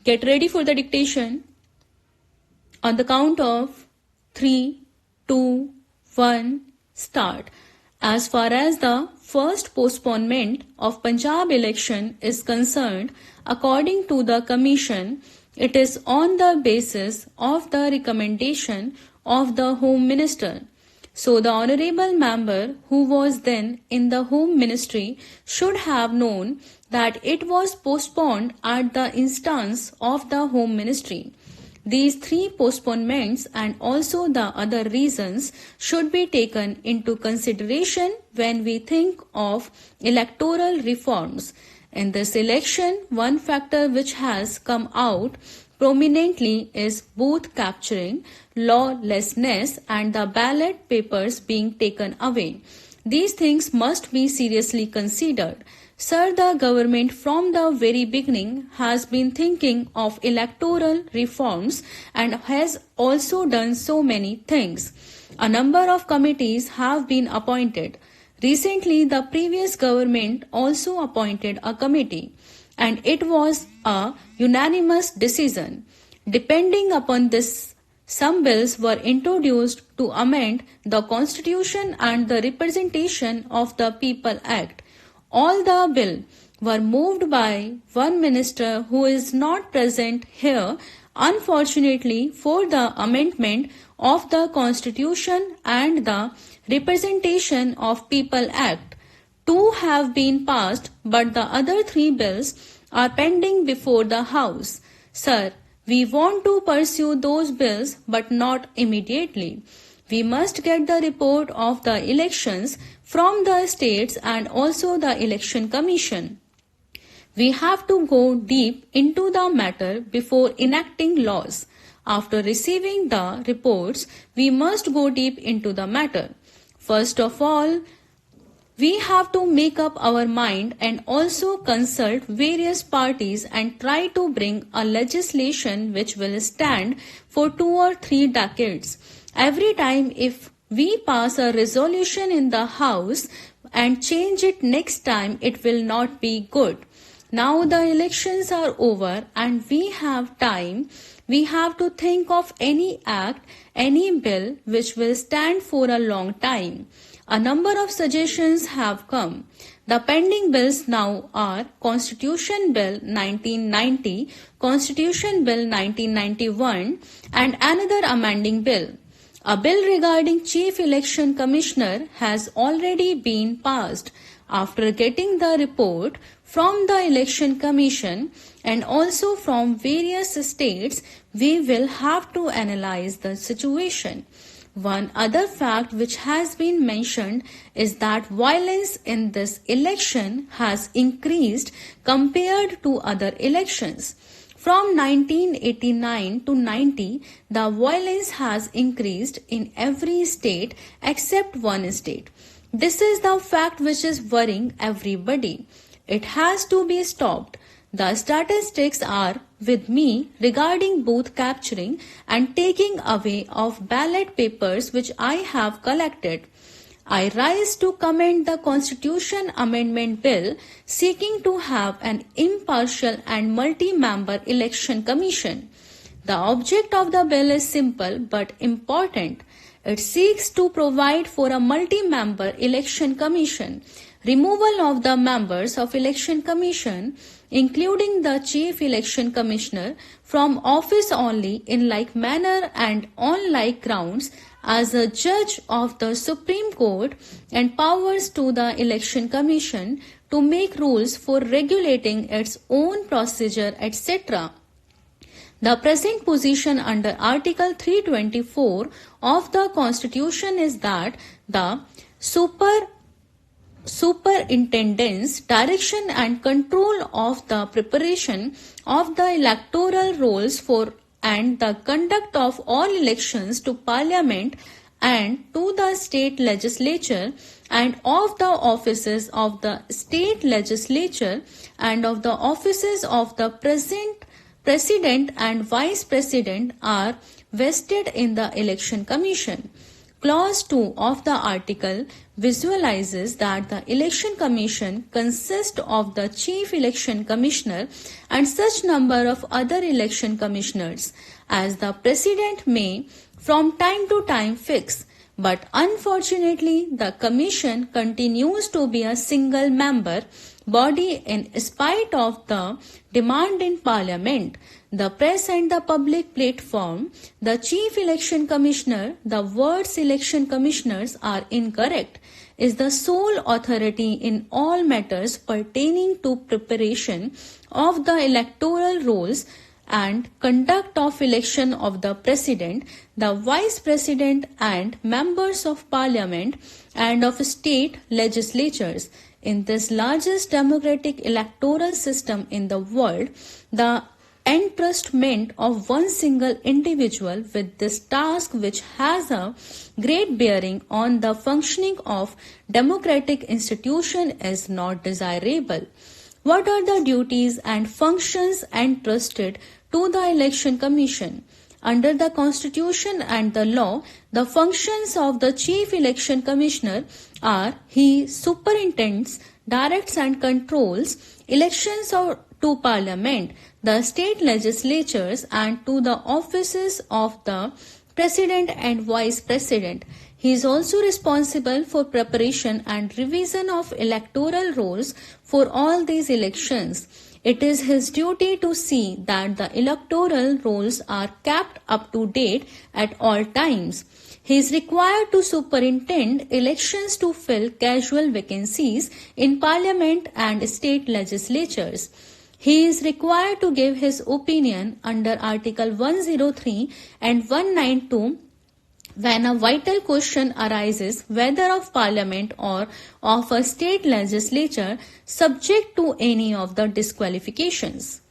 Get ready for the dictation. On the count of 3, 2, 1, start. As far as the first postponement of Punjab election is concerned, according to the Commission, it is on the basis of the recommendation of the Home Minister. So the honourable member who was then in the Home Ministry should have known that it was postponed at the instance of the Home Ministry. These 3 postponements and also the other reasons should be taken into consideration when we think of electoral reforms. In this election, one factor which has come out prominently is booth capturing, lawlessness and the ballot papers being taken away. These things must be seriously considered. Sir, the government from the very beginning has been thinking of electoral reforms and has also done so many things. A number of committees have been appointed. Recently, the previous government also appointed a committee, and it was a unanimous decision. Depending upon this, some bills were introduced to amend the Constitution and the Representation of the People Act. All the bill were moved by one minister who is not present here, unfortunately, for the amendment of the Constitution and the Representation of People Act. 2 have been passed, but the other 3 bills are pending before the House. Sir, we want to pursue those bills, but not immediately. We must get the report of the elections from the states and also the Election Commission. We have to go deep into the matter before enacting laws. After receiving the reports, we must go deep into the matter. First of all, we have to make up our mind and also consult various parties and try to bring a legislation which will stand for 2 or 3 decades. Every time if we pass a resolution in the House and change it next time, it will not be good. Now the elections are over and we have time. We have to think of any act, any bill which will stand for a long time. A number of suggestions have come. The pending bills now are Constitution Bill 1990, Constitution Bill 1991 and another amending bill. A bill regarding Chief Election Commissioner has already been passed. After getting the report from the Election Commission and also from various states, we will have to analyze the situation. One other fact which has been mentioned is that violence in this election has increased compared to other elections. From 1989 to 90, the violence has increased in every state except one state. This is the fact which is worrying everybody. It has to be stopped. The statistics are with me regarding booth capturing and taking away of ballot papers which I have collected. I rise to commend the Constitution Amendment Bill seeking to have an impartial and multi-member election commission. The object of the bill is simple but important. It seeks to provide for a multi-member election commission, removal of the members of election commission, including the Chief Election Commissioner, from office only in like manner and on like grounds as a judge of the Supreme Court, and powers to the Election Commission to make rules for regulating its own procedure, etc. The present position under Article 324 of the Constitution is that the superintendence, direction and control of the preparation of the electoral rolls for and the conduct of all elections to Parliament and to the state legislature and of the offices of the state legislature and of the offices of the President and Vice President are vested in the Election Commission. Clause 2 of the article visualizes that the Election Commission consists of the Chief Election Commissioner and such number of other election commissioners as the President may from time to time fix. But unfortunately, the Commission continues to be a single member body in spite of the demand in Parliament, the press and the public platform. The Chief Election Commissioner, the words election commissioners are incorrect, is the sole authority in all matters pertaining to preparation of the electoral rolls and conduct of election of the President, the Vice President and members of Parliament and of state legislatures. In this largest democratic electoral system in the world, the entrustment of one single individual with this task, which has a great bearing on the functioning of democratic institution, is not desirable. What are the duties and functions entrusted to the Election Commission? Under the Constitution and the law, the functions of the Chief Election Commissioner are: he superintends, directs and controls elections to Parliament, the state legislatures and to the offices of the President and Vice President. He is also responsible for preparation and revision of electoral rolls for all these elections. It is his duty to see that the electoral rolls are kept up to date at all times. He is required to superintend elections to fill casual vacancies in Parliament and state legislatures. He is required to give his opinion under Article 103 and 192 when a vital question arises, whether of Parliament or of a state legislature, subject to any of the disqualifications.